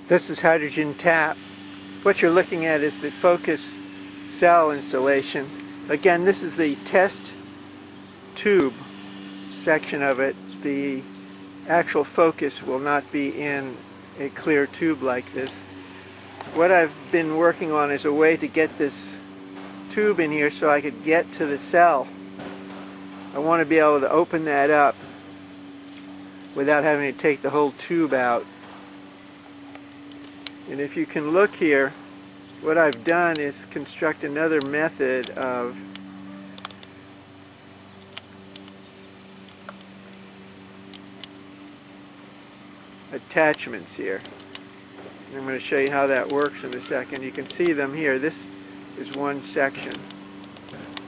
This is hydrogen tap. What you're looking at is the focus cell installation. Again, this is the test tube section of it. The actual focus will not be in a clear tube like this. What I've been working on is a way to get this tube in here so I could get to the cell. I want to be able to open that up without having to take the whole tube out. And if you can look here, what I've done is construct another method of attachments here. I'm going to show you how that works in a second. You can see them here. This is one section.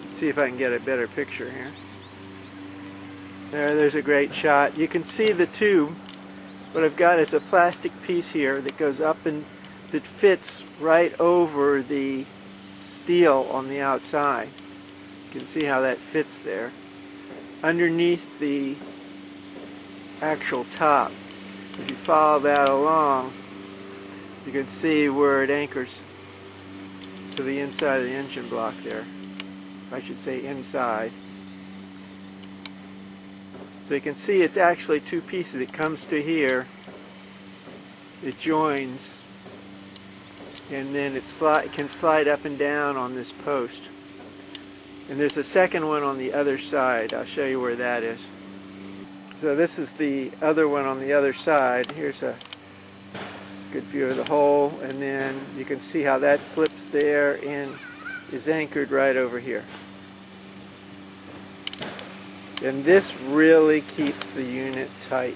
Let's see if I can get a better picture here. There's a great shot. You can see the tube. What I've got is a plastic piece here that goes up and that fits right over the steel on the outside. You can see how that fits there. Underneath the actual top. If you follow that along, you can see where it anchors to the inside of the engine block there. I should say inside. So you can see it's actually two pieces. It comes to here, it joins, and then it can slide up and down on this post. And there's a second one on the other side. I'll show you where that is. So this is the other one on the other side. Here's a good view of the hole, and then you can see how that slips there and is anchored right over here. And this really keeps the unit tight.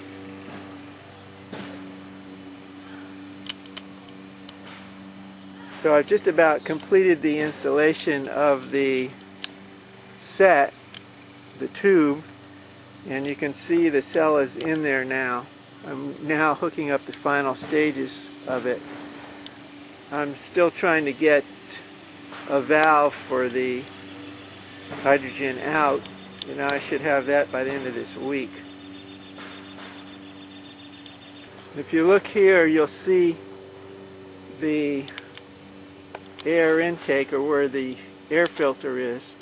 So I've just about completed the installation of the set, the tube, and you can see the cell is in there now. I'm now hooking up the final stages of it. I'm still trying to get a valve for the hydrogen out, and I should have that by the end of this week. If you look here, you'll see the air intake, or where the air filter is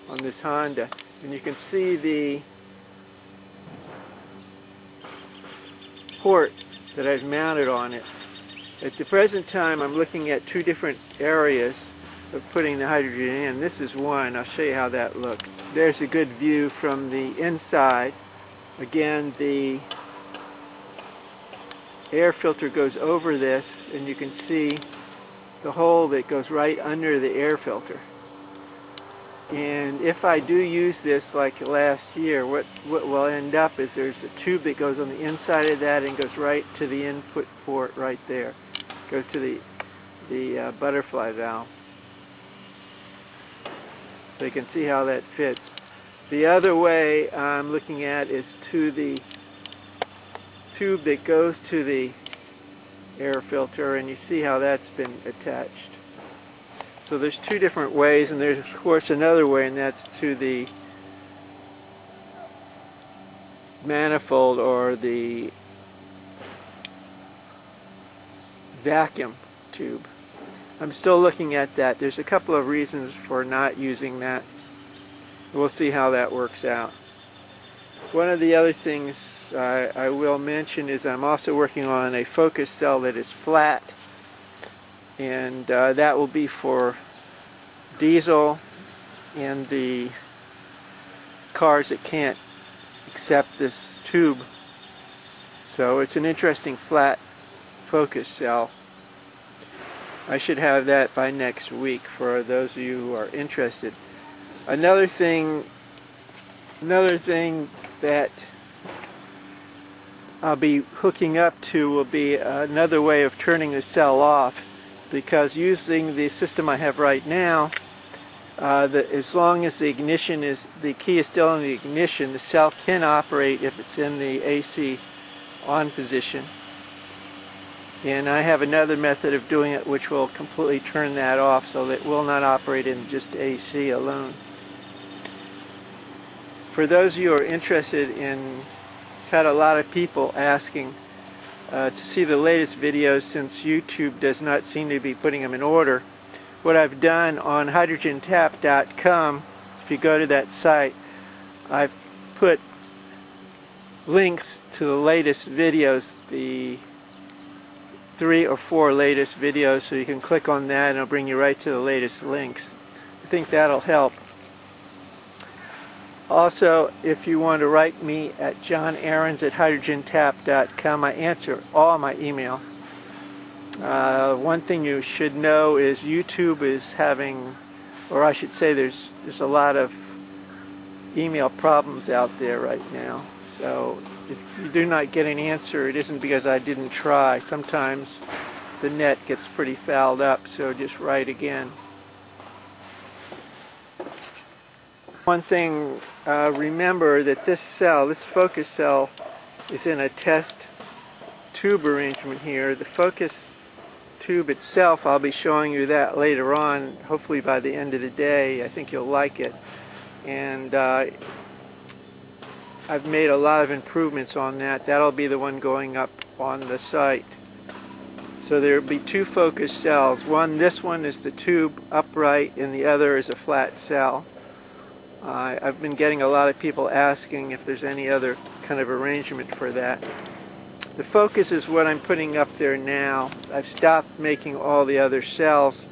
on this Honda, and you can see the port that I've mounted on it. At the present time, I'm looking at two different areas of putting the hydrogen in. This is one. I'll show you how that looks. There's a good view from the inside. Again, the air filter goes over this, and you can see the hole that goes right under the air filter. And if I do use this like last year, what will end up is there's a tube that goes on the inside of that and goes right to the input port right there. Goes to the butterfly valve. So you can see how that fits. The other way I'm looking at is to the tube that goes to the air filter, and you see how that's been attached. So there's two different ways, and there's of course another way, and that's to the manifold or the vacuum tube. I'm still looking at that. There's a couple of reasons for not using that. We'll see how that works out. One of the other things I will mention is I'm also working on a focus cell that is flat, and that will be for diesel and the cars that can't accept this tube. So it's an interesting flat focus cell. I should have that by next week for those of you who are interested. Another thing that I'll be hooking up to will be another way of turning the cell off, because using the system I have right now, as long as the key is still in the ignition, the cell can operate if it's in the AC on position. And I have another method of doing it which will completely turn that off, so that it will not operate in just AC alone. For those of you who are interested in, I've had a lot of people asking to see the latest videos, since YouTube does not seem to be putting them in order. What I've done on hydrogentap.com, if you go to that site, I've put links to the latest videos, the 3 or 4 latest videos, so you can click on that and it'll bring you right to the latest links. I think that'll help. Also, if you want to write me at johnaarons@hydrogentap.com, I answer all my email. One thing you should know is YouTube is having, or I should say there's a lot of email problems out there right now. So if you do not get an answer, it isn't because I didn't try. Sometimes the net gets pretty fouled up, so just write again. One thing, remember that this cell, this focus cell, is in a test tube arrangement here. The focus tube itself, I'll be showing you that later on, hopefully by the end of the day. I think you'll like it. And I've made a lot of improvements on that. That'll be the one going up on the site. So there'll be 2 focus cells. This one is the tube upright, and the other is a flat cell. I've been getting a lot of people asking if there's any other kind of arrangement for that. The focus is what I'm putting up there now. I've stopped making all the other cells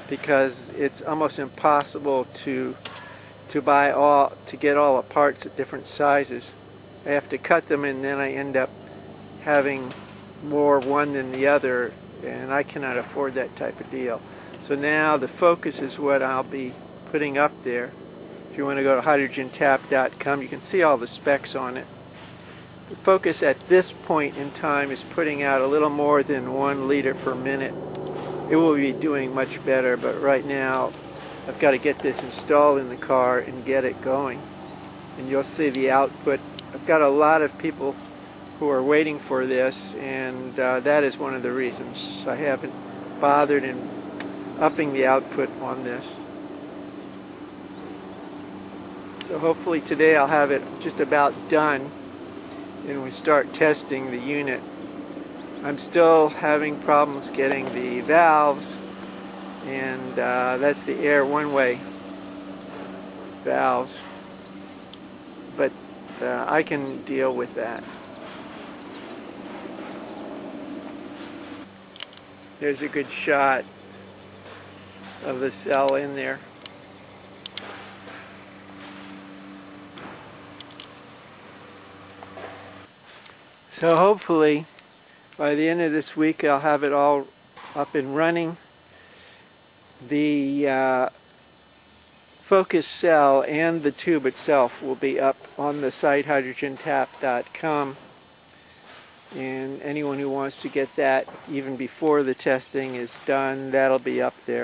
because it's almost impossible to get all the parts at different sizes. I have to cut them, and then I end up having more one than the other, and I cannot afford that type of deal. So now the focus is what I'll be putting up there. If you want to go to hydrogentap.com, you can see all the specs on it. The focus at this point in time is putting out a little more than 1 liter per minute. It will be doing much better, but right now I've got to get this installed in the car and get it going. And you'll see the output. I've got a lot of people who are waiting for this, and that is one of the reasons I haven't bothered in upping the output on this. So hopefully today I'll have it just about done and we start testing the unit. I'm still having problems getting the valves, and that's the air one-way valves, but I can deal with that. There's a good shot of the cell in there. So hopefully by the end of this week I'll have it all up and running. The focus cell and the tube itself will be up on the site hydrogentap.com, and anyone who wants to get that even before the testing is done, that'll be up there.